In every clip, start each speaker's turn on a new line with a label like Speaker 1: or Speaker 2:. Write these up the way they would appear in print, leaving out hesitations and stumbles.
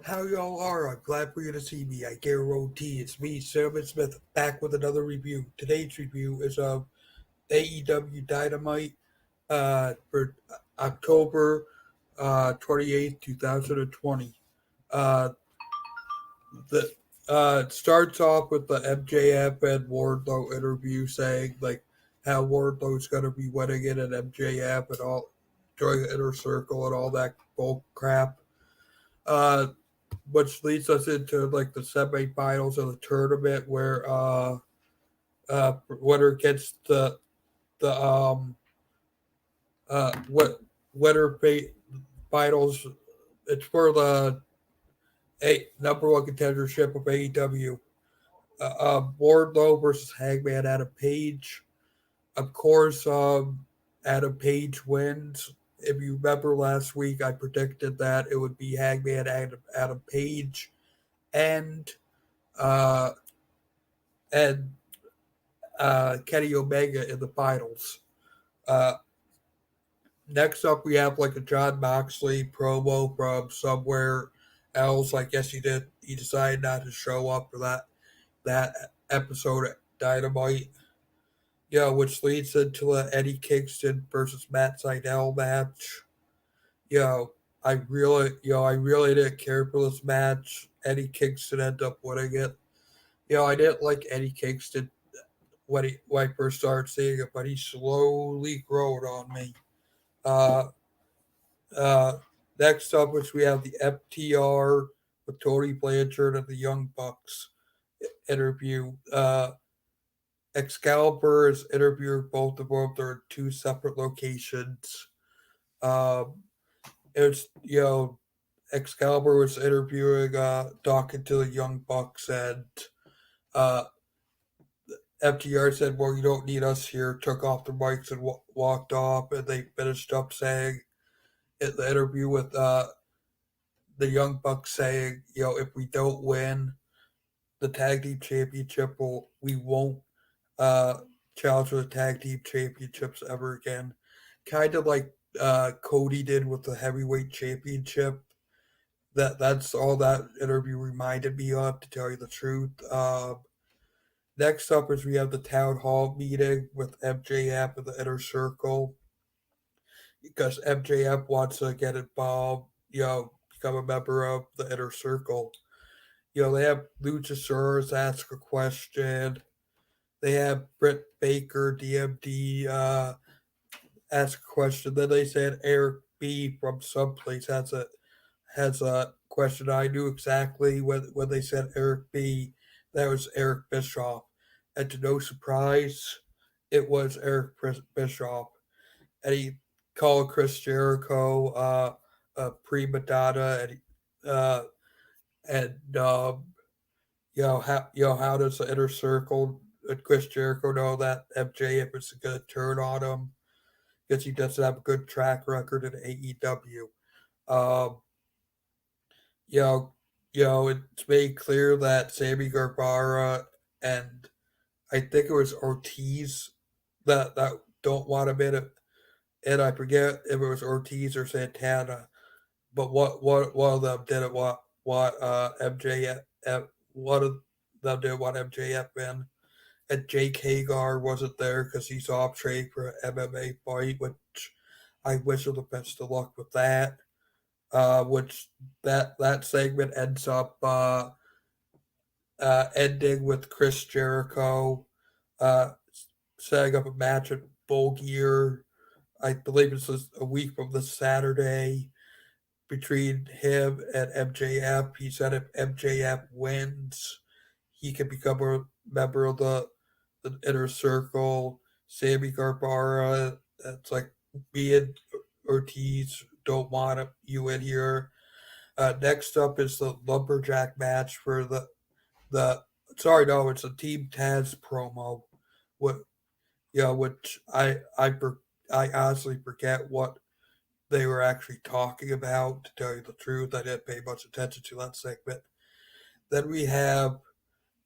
Speaker 1: How y'all are? I'm glad for you to see me. I guarantee it's me, Cinnamon Smith, back with another review. Today's review is of AEW Dynamite for October 28th, 2020. Uh, the it starts off with the MJF and Wardlow interview saying like how Wardlow's gonna be winning it at MJF and all during the inner circle and all that bull crap. Uh, which leads us into like the semifinals of the tournament where winner gets the what winner finals. It's for the number one contendership of AEW. Wardlow versus Hangman Adam Page. Of course, Adam Page wins. If you remember last week, I predicted that it would be Hangman Adam Page and uh, and Kenny Omega in the finals. Uh, Next up, we have like a John Moxley promo from somewhere else. I guess he did. He decided not to show up for that episode at Dynamite. Which leads into the Eddie Kingston versus Matt Sydal match. You know, I really didn't care for this match. Eddie Kingston ended up winning it. I didn't like Eddie Kingston when I first started seeing it, but he slowly growed on me. Uh, uh, Next up, which we have the FTR with Tony Blanchard and the Young Bucks interview. Excalibur is interviewing both of them. They're in two separate locations. Um, it's Excalibur was interviewing, talking to the Young Bucks, and uh, FTR said, "Well, you don't need us here." Took off their mics and walked off, and they finished up saying in the interview with the Young Bucks saying, if we don't win the tag team championship, we won't uh, challenge for the tag team championships ever again. Kind of like Cody did with the heavyweight championship. That's all that interview reminded me of, to tell you the truth. Next up is we have the town hall meeting with MJF and the inner circle because MJF wants to get involved, become a member of the inner circle. They have Luchasaurus ask a question. They have Britt Baker, DMD, ask a question. Then they said Eric B from someplace has a question. I knew exactly when they said Eric B, that was Eric Bischoff. And to no surprise, it was Eric Bischoff. And he called Chris Jericho a prima donna, uh, and how does the inner circle and Chris Jericho know that MJF is going to turn on him because he doesn't have a good track record in AEW. Um, you know, it's made clear that Sammy Guevara and I think it was Ortiz that don't want him in it, and I forget if it was Ortiz or Santana, but what one of them didn't want MJF. One of them didn't want MJF in, and Jake Hagar wasn't there because he's off trade for an MMA fight, which I wish him the best of luck with that. Which that segment ends up ending with Chris Jericho uh, setting up a match at Full Gear. I believe it's a week from this Saturday between him and MJF. He said if MJF wins, he can become a member of the inner circle. Sammy Guevara, that's like me and Ortiz don't want you in here. Next up is the lumberjack match for the sorry no, it's a Team Taz promo. What which I honestly forget what they were actually talking about. To tell you the truth, I didn't pay much attention to that segment. Then we have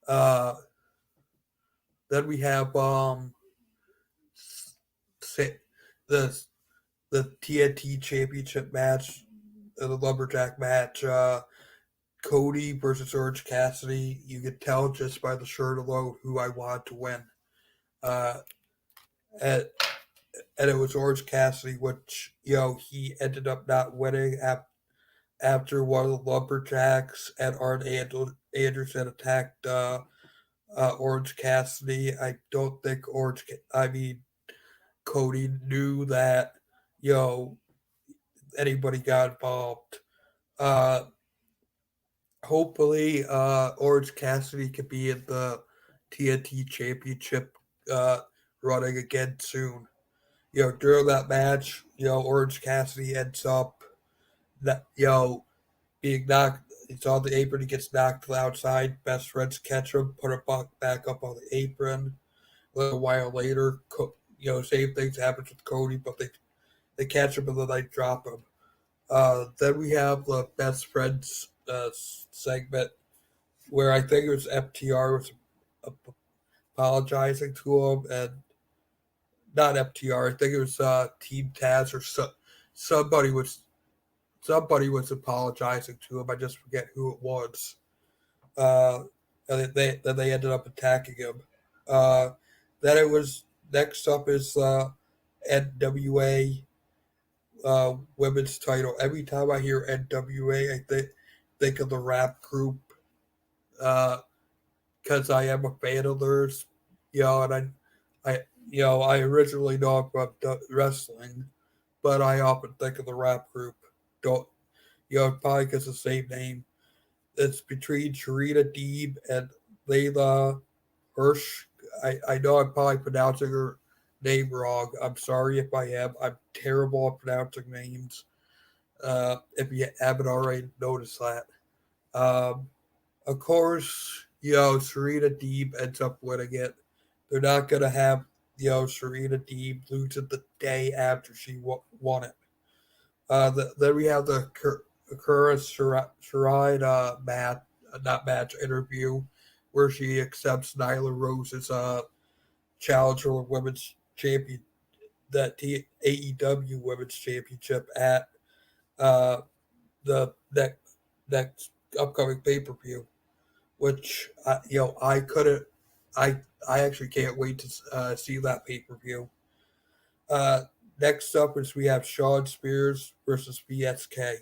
Speaker 1: uh, then we have sa- the the TNT Championship match, the lumberjack match. Cody versus Orange Cassidy. You could tell just by the shirt alone who I wanted to win. Uh, and, and it was Orange Cassidy, which, he ended up not winning after one of the Lumberjacks and Arn Anderson attacked Orange Cassidy. I don't think Cody knew that, you know, anybody got involved. Uh, Hopefully, Orange Cassidy could be in the TNT Championship uh, running again soon. During that match, Orange Cassidy ends up that being knocked. He's on the apron. He gets knocked to the outside. Best friends catch him, put him back up on the apron. A little while later, same things happens with Cody, but they catch him and then they drop him. Then we have the best friends segment where I think it was FTR was apologizing to him, and not FTR. I think it was Team Taz or somebody was somebody was apologizing to him. I just forget who it was. Uh, and they ended up attacking him. Uh, then it was next up is NWA women's title. Every time I hear NWA, think of the rap group because I am a fan of theirs. And I originally know about wrestling, but I often think of the rap group. Don't probably because the same name. It's between Sharita Deeb and Layla Hirsch. I know I'm probably pronouncing her name wrong. I'm sorry if I am. I'm terrible at pronouncing names. If you haven't already noticed that. Um, of course, Serena Deeb ends up winning it. They're not going to have, Serena Deeb lose it the day after she won it. Then we have the Kura Sharide not match interview where she accepts Nyla Rose's challenge for women's champion, AEW Women's Championship at uh, the next upcoming pay per view, which I couldn't. I actually can't wait to see that pay per view. Uh, Next up is we have Shawn Spears versus BSK.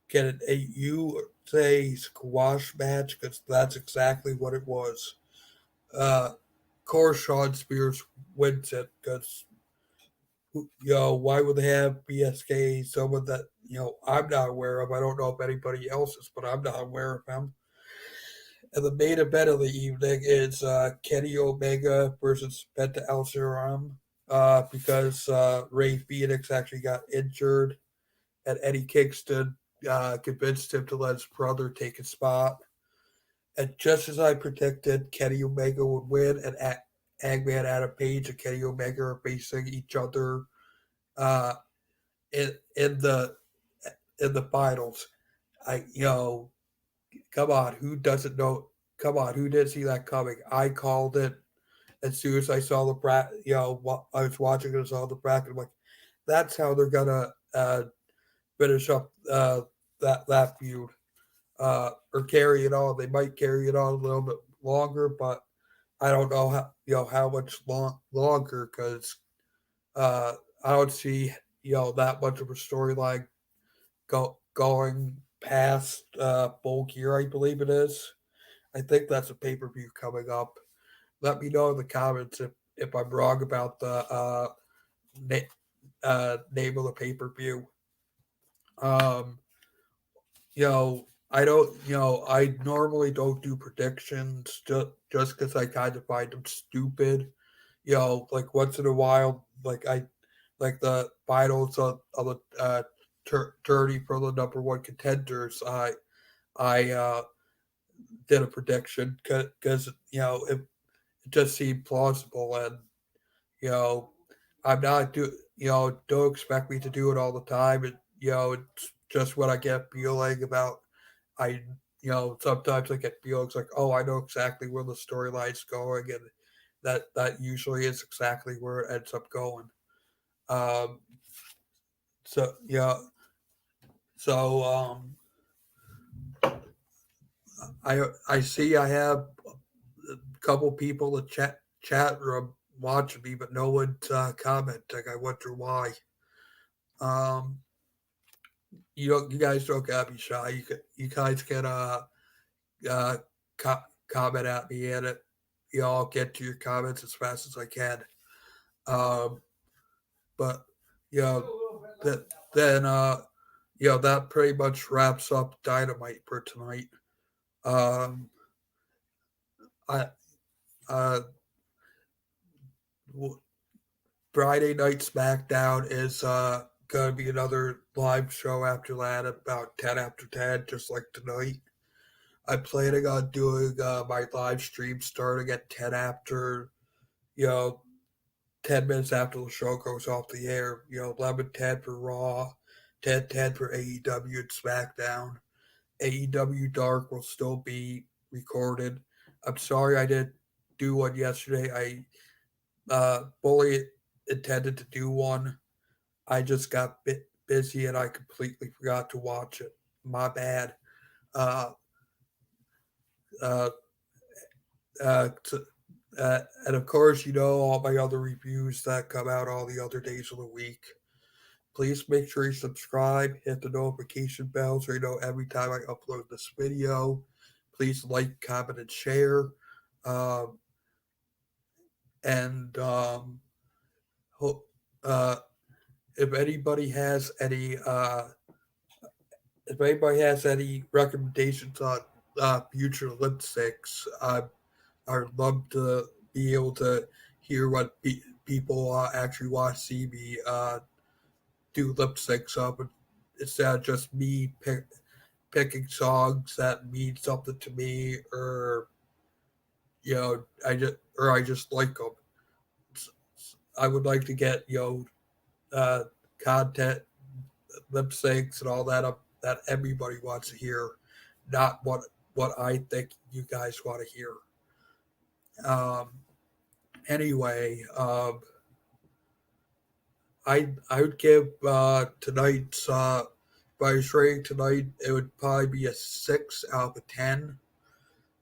Speaker 1: Can you say squash match? Because that's exactly what it was. Of course, Shawn Spears wins it because why would they have BSK? Someone that I'm not aware of. I don't know if anybody else is, but I'm not aware of him. And the main event of the evening is Kenny Omega versus Penta El Zero because Ray Phoenix actually got injured, and Eddie Kingston convinced him to let his brother take his spot. And just as I predicted, Kenny Omega would win, and Hangman Adam Page and Kenny Omega are facing each other uh, in the finals. I come on, who doesn't know? Come on, who didn't see that coming? I called it as soon as I saw the bracket. I was watching it, and saw the bracket. I'm like, that's how they're gonna finish up that feud or carry it on. They might carry it on a little bit longer, but I don't know how much longer because uh, I don't see that much of a storyline going past Full Gear, I believe it is. I think that's a pay per view coming up. Let me know in the comments if I'm wrong about the na- name of the pay per view. Um, I don't, I normally don't do predictions just because I kind of find them stupid. Like once in a while, like the finals of the tourney for the number one contenders. I did a prediction because it just seemed plausible, and you know I'm not don't expect me to do it all the time. It's just what I get feeling about. I sometimes I get feelings like, oh, I know exactly where the storyline's going, and that usually is exactly where it ends up going. Um, so yeah, so I see I have a couple people in chat room watching me, but no one's commenting. I wonder why. Um, you guys don't gotta be shy. You guys can uh comment at me and it. I'll get to your comments as fast as I can. Um, but you know that then that pretty much wraps up Dynamite for tonight. Um, I uh Friday night SmackDown is gonna be another live show after that about 10 after 10, just like tonight. I'm planning on doing my live stream starting at 10 after, you know, 10 minutes after the show goes off the air. 11:10 for Raw, 10:10 for AEW and SmackDown. AEW Dark will still be recorded. I'm sorry I didn't do one yesterday. I fully intended to do one. I just got bit busy and I completely forgot to watch it. My bad. Uh, uh, t- and of course, all my other reviews that come out all the other days of the week. Please make sure you subscribe, hit the notification bell so you know every time I upload this video. Please like, comment, and share. Um, and ho- uh, if anybody has any recommendations on future lip syncs, I'd love to be able to hear what people actually want to see me do lip syncs up, instead of just me picking songs that mean something to me, or I just like them. I would like to get content, lip syncs, and all that up that everybody wants to hear, not what I think you guys want to hear. Um, anyway, I would give tonight's if I was rating tonight, it would probably be a 6 out of 10.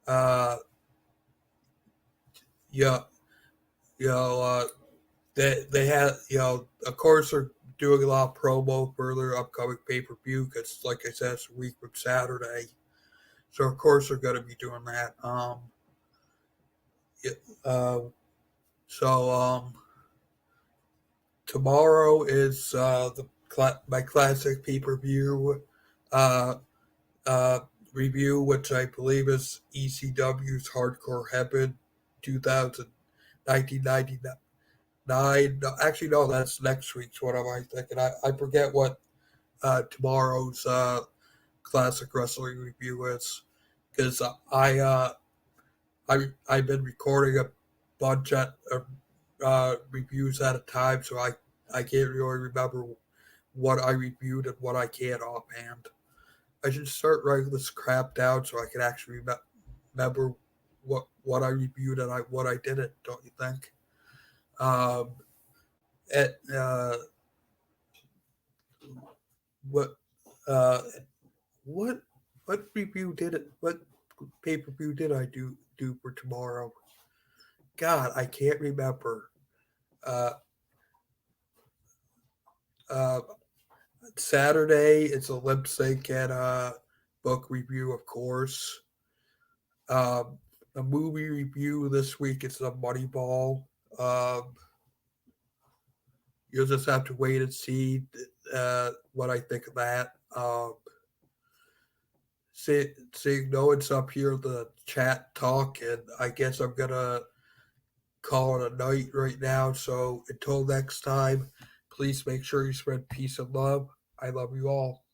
Speaker 1: Uh, yeah, you know, they had of course they're doing a lot of promo for their upcoming pay per view because, like I said, it's a week from Saturday, so of course they're going to be doing that. Yeah, so tomorrow is my classic pay per view uh, uh, review, which I believe is ECW's Hardcore Heaven 2000, 1999. No, actually, no, that's next week's. What am I thinking? I forget what tomorrow's classic wrestling review is, because I've been recording a bunch of reviews at a time, so I can't really remember what I reviewed and what I can't offhand. I should start writing this crap down so I can actually remember what I reviewed and what I didn't. Don't you think? Um, it, what uh, what what review did it? What pay per view did I do for tomorrow? God, I can't remember. Uh, uh, Saturday it's a lip sync and book review, of course. Um, a movie review this week is a Moneyball. Um, you'll just have to wait and see what I think of that. Seeing no one's up here in the chat talk, and I guess I'm gonna call it a night right now. So until next time, please make sure you spread peace and love. I love you all.